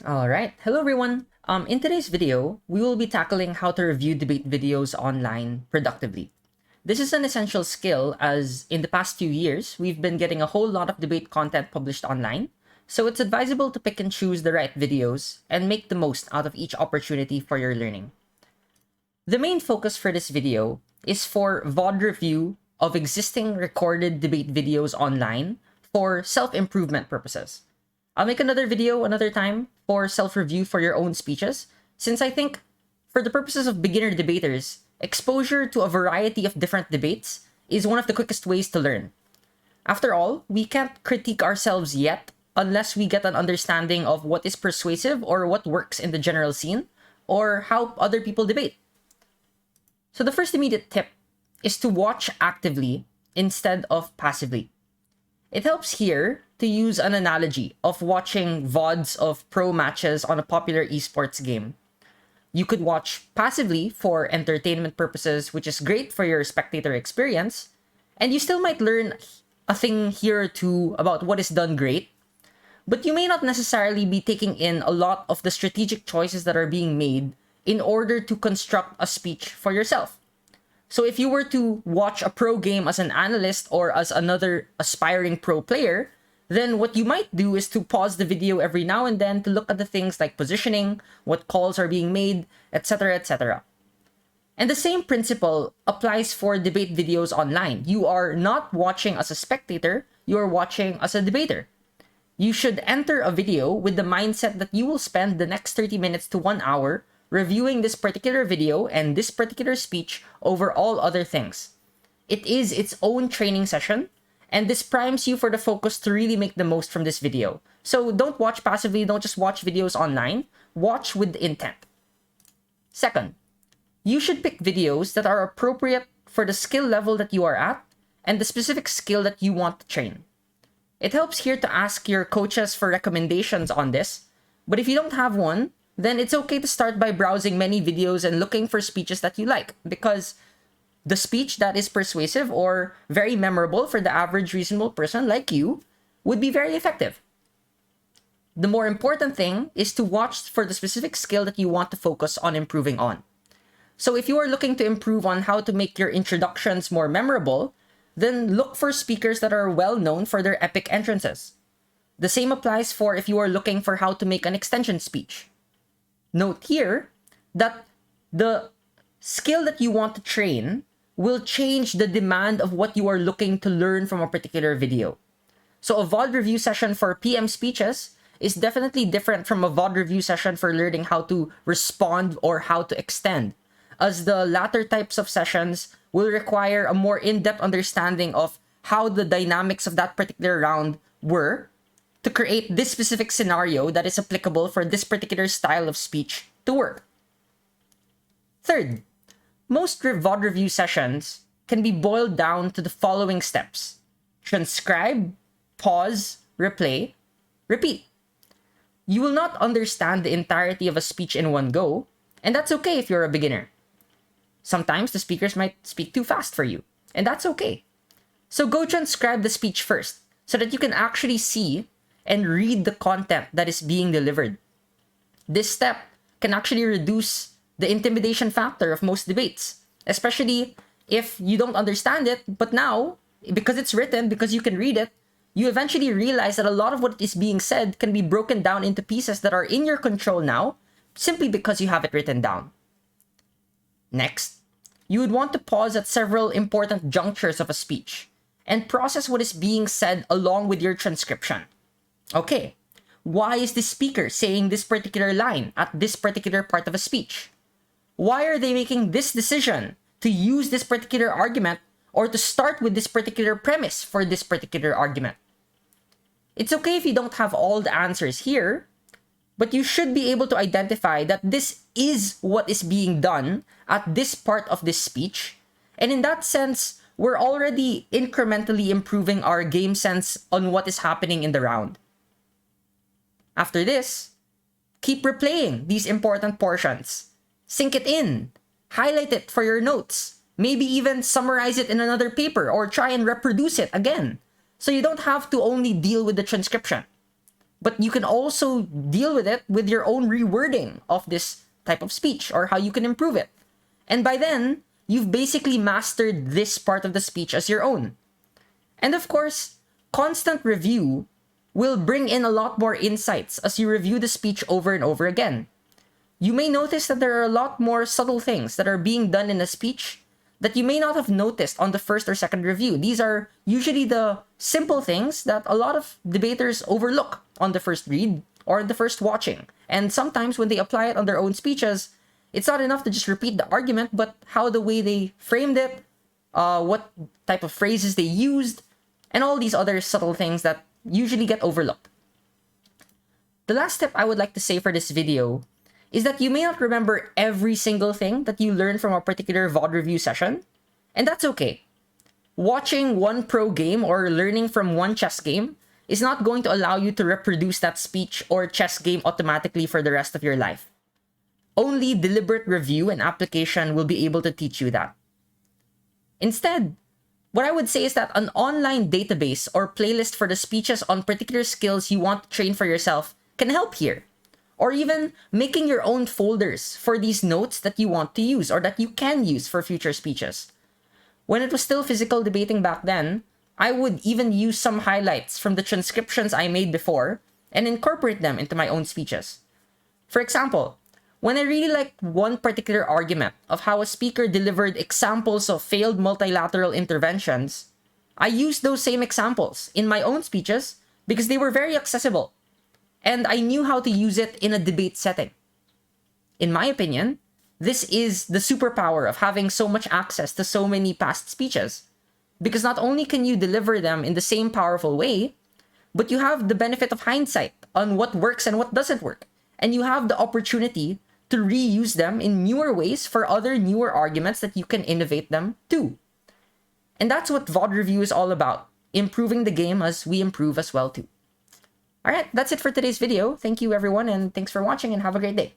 Alright, hello everyone. In today's video, we will be tackling how to review debate videos online productively. This is an essential skill as in the past few years, we've been getting a whole lot of debate content published online, so it's advisable to pick and choose the right videos and make the most out of each opportunity for your learning. The main focus for this video is for VOD review of existing recorded debate videos online for self-improvement purposes. I'll make another video another time for self-review for your own speeches, since I think for the purposes of beginner debaters, exposure to a variety of different debates is one of the quickest ways to learn. After all, we can't critique ourselves yet unless we get an understanding of what is persuasive or what works in the general scene, or how other people debate. So the first immediate tip is to watch actively instead of passively. It helps here to use an analogy of watching VODs of pro matches on a popular esports game. You could watch passively for entertainment purposes, which is great for your spectator experience, and you still might learn a thing here or two about what is done great, but you may not necessarily be taking in a lot of the strategic choices that are being made in order to construct a speech for yourself. So if you were to watch a pro game as an analyst or as another aspiring pro player, then what you might do is to pause the video every now and then to look at the things like positioning, what calls are being made, etc., etc. And the same principle applies for debate videos online. You are not watching as a spectator, you are watching as a debater. You should enter a video with the mindset that you will spend the next 30 minutes to 1 hour reviewing this particular video and this particular speech over all other things. It is its own training session, and this primes you for the focus to really make the most from this video. So don't watch passively, don't just watch videos online, watch with intent. Second, you should pick videos that are appropriate for the skill level that you are at and the specific skill that you want to train. It helps here to ask your coaches for recommendations on this, but if you don't have one, then it's okay to start by browsing many videos and looking for speeches that you like, because the speech that is persuasive or very memorable for the average reasonable person like you would be very effective. The more important thing is to watch for the specific skill that you want to focus on improving on. So if you are looking to improve on how to make your introductions more memorable, then look for speakers that are well known for their epic entrances. The same applies for if you are looking for how to make an extension speech. Note here that the skill that you want to train will change the demand of what you are looking to learn from a particular video. So a VOD review session for PM speeches is definitely different from a VOD review session for learning how to respond or how to extend, as the latter types of sessions will require a more in-depth understanding of how the dynamics of that particular round were to create this specific scenario that is applicable for this particular style of speech to work. Third, most VOD review sessions can be boiled down to the following steps: transcribe, pause, replay, repeat. You will not understand the entirety of a speech in one go, and that's okay if you're a beginner. Sometimes the speakers might speak too fast for you, and that's okay. So go transcribe the speech first so that you can actually see and read the content that is being delivered. This step can actually reduce the intimidation factor of most debates, especially if you don't understand it, but now, because it's written, because you can read it, you eventually realize that a lot of what is being said can be broken down into pieces that are in your control now, simply because you have it written down. Next, you would want to pause at several important junctures of a speech and process what is being said along with your transcription. Okay, why is this speaker saying this particular line at this particular part of a speech? Why are they making this decision to use this particular argument or to start with this particular premise for this particular argument? It's okay if you don't have all the answers here, but you should be able to identify that this is what is being done at this part of this speech, and in that sense, we're already incrementally improving our game sense on what is happening in the round. After this, keep replaying these important portions. Sink it in. Highlight it for your notes. Maybe even summarize it in another paper or try and reproduce it again, so you don't have to only deal with the transcription. but you can also deal with it with your own rewording of this type of speech or how you can improve it. And by then, you've basically mastered this part of the speech as your own. And of course, constant review will bring in a lot more insights as you review the speech over and over again. You may notice that there are a lot more subtle things that are being done in a speech that you may not have noticed on the first or second review. These are usually the simple things that a lot of debaters overlook on the first read or the first watching. And sometimes when they apply it on their own speeches, it's not enough to just repeat the argument, but how the way they framed it, what type of phrases they used, and all these other subtle things that usually get overlooked. The last tip I would like to say for this video is that you may not remember every single thing that you learned from a particular VOD review session, and that's okay. Watching one pro game or learning from one chess game is not going to allow you to reproduce that speech or chess game automatically for the rest of your life. Only deliberate review and application will be able to teach you that. Instead, what I would say is that an online database or playlist for the speeches on particular skills you want to train for yourself can help here. Or even making your own folders for these notes that you want to use or that you can use for future speeches. When it was still physical debating back then, I would even use some highlights from the transcriptions I made before and incorporate them into my own speeches. For example, when I really liked one particular argument of how a speaker delivered examples of failed multilateral interventions, I used those same examples in my own speeches because they were very accessible, and I knew how to use it in a debate setting. In my opinion, this is the superpower of having so much access to so many past speeches, because not only can you deliver them in the same powerful way, but you have the benefit of hindsight on what works and what doesn't work, and you have the opportunity to reuse them in newer ways for other newer arguments that you can innovate them too. And that's what VOD review is all about, improving the game as we improve as well too. Alright, that's it for today's video. Thank you everyone, and thanks for watching, and have a great day.